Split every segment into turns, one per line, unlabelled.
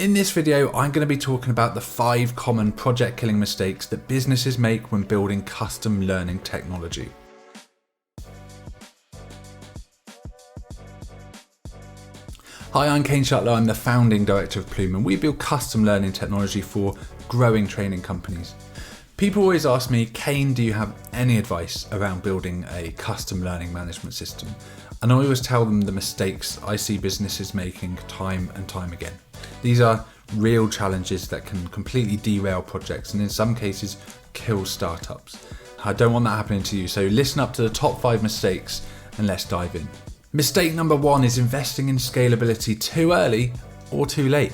In this video, I'm going to be talking about the 5 common project killing mistakes that businesses make when building custom learning technology. Hi, I'm Kane Shuttler. I'm the founding director of Plume, and we build custom learning technology for growing training companies. People always ask me, Kane, do you have any advice around building a custom learning management system? And I always tell them the mistakes I see businesses making time and time again. These are real challenges that can completely derail projects and in some cases kill startups. I don't want that happening to you, so listen up to the top 5 mistakes and let's dive in. Mistake number 1 is investing in scalability too early or too late.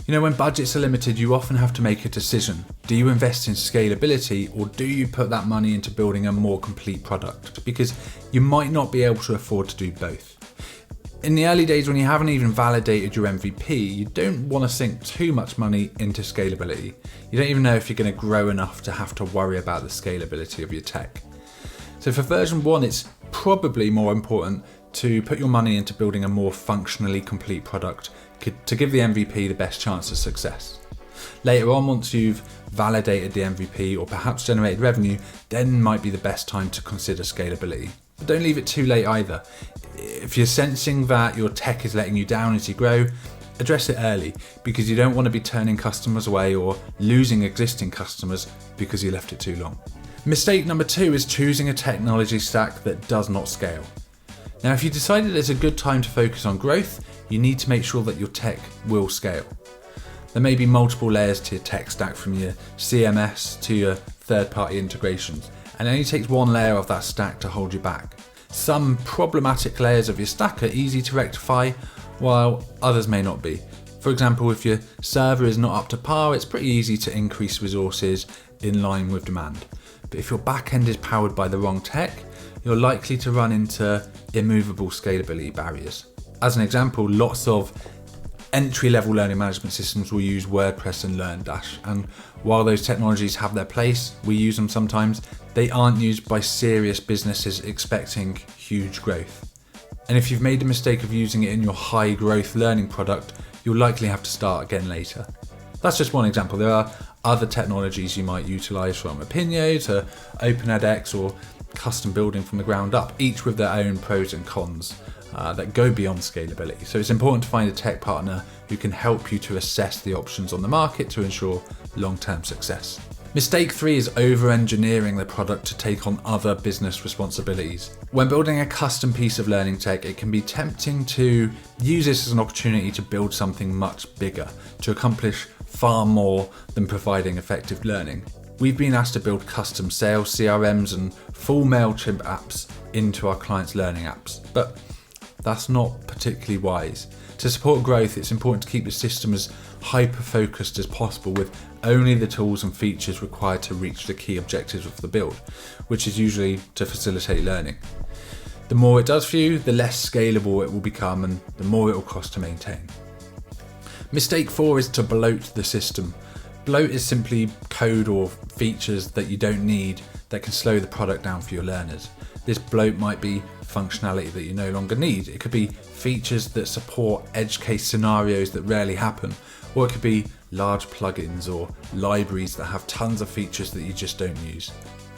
You know, when budgets are limited, you often have to make a decision. Do you invest in scalability or do you put that money into building a more complete product? Because you might not be able to afford to do both. In the early days when you haven't even validated your MVP, you don't want to sink too much money into scalability. You don't even know if you're going to grow enough to have to worry about the scalability of your tech. So for version 1, it's probably more important to put your money into building a more functionally complete product to give the MVP the best chance of success. Later on, once you've validated the MVP or perhaps generated revenue, then might be the best time to consider scalability. But don't leave it too late either. If you're sensing that your tech is letting you down as you grow, address it early because you don't want to be turning customers away or losing existing customers because you left it too long. Mistake number 2 is choosing a technology stack that does not scale. Now, if you decided it's a good time to focus on growth, you need to make sure that your tech will scale. There may be multiple layers to your tech stack, from your CMS to your third-party integrations, and it only takes one layer of that stack to hold you back. Some problematic layers of your stack are easy to rectify, while others may not be. For example, if your server is not up to par, it's pretty easy to increase resources in line with demand. But if your backend is powered by the wrong tech, you're likely to run into immovable scalability barriers. As an example, lots of entry-level learning management systems will use WordPress and LearnDash, and while those technologies have their place, we use them sometimes, they aren't used by serious businesses expecting huge growth. And if you've made the mistake of using it in your high-growth learning product, you'll likely have to start again later. That's just one example. There are other technologies you might utilize, from Opinio to OpenEdX or custom building from the ground up, each with their own pros and cons that go beyond scalability. So it's important to find a tech partner who can help you to assess the options on the market to ensure long-term success. Mistake 3 is over-engineering the product to take on other business responsibilities. When building a custom piece of learning tech, it can be tempting to use this as an opportunity to build something much bigger, to accomplish far more than providing effective learning. We've been asked to build custom sales CRMs and full MailChimp apps into our clients' learning apps, but that's not particularly wise. To support growth, it's important to keep the system as hyper-focused as possible with only the tools and features required to reach the key objectives of the build, which is usually to facilitate learning. The more it does for you, the less scalable it will become and the more it will cost to maintain. Mistake 4 is to bloat the system. Bloat is simply code or features that you don't need that can slow the product down for your learners. This bloat might be functionality that you no longer need. It could be features that support edge case scenarios that rarely happen, or it could be large plugins or libraries that have tons of features that you just don't use.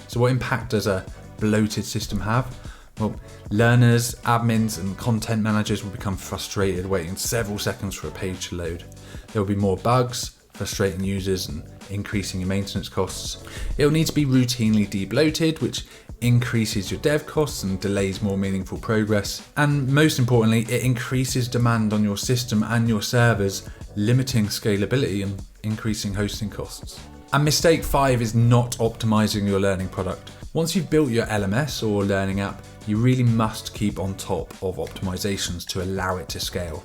So what impact does a bloated system have? Well, learners, admins and content managers will become frustrated waiting several seconds for a page to load. There will be more bugs, frustrating users and increasing your maintenance costs. It will need to be routinely debloated, which increases your dev costs and delays more meaningful progress. And most importantly, it increases demand on your system and your servers, limiting scalability and increasing hosting costs. And mistake 5 is not optimizing your learning product. Once you've built your LMS or learning app, you really must keep on top of optimizations to allow it to scale.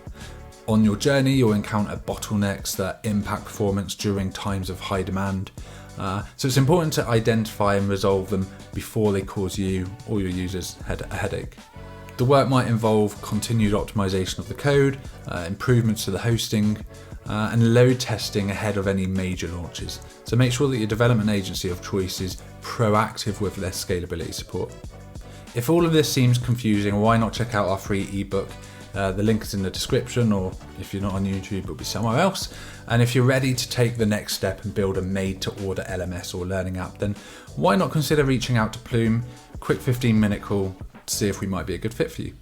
On your journey, you'll encounter bottlenecks that impact performance during times of high demand. So it's important to identify and resolve them before they cause you or your users a headache. The work might involve continued optimization of the code, improvements to the hosting, and load testing ahead of any major launches. So make sure that your development agency of choice is proactive with their scalability support. If all of this seems confusing, why not check out our free ebook, The link is in the description, or if you're not on YouTube, it'll be somewhere else. And if you're ready to take the next step and build a made-to-order LMS or learning app, then why not consider reaching out to Plume? Quick 15-minute call to see if we might be a good fit for you.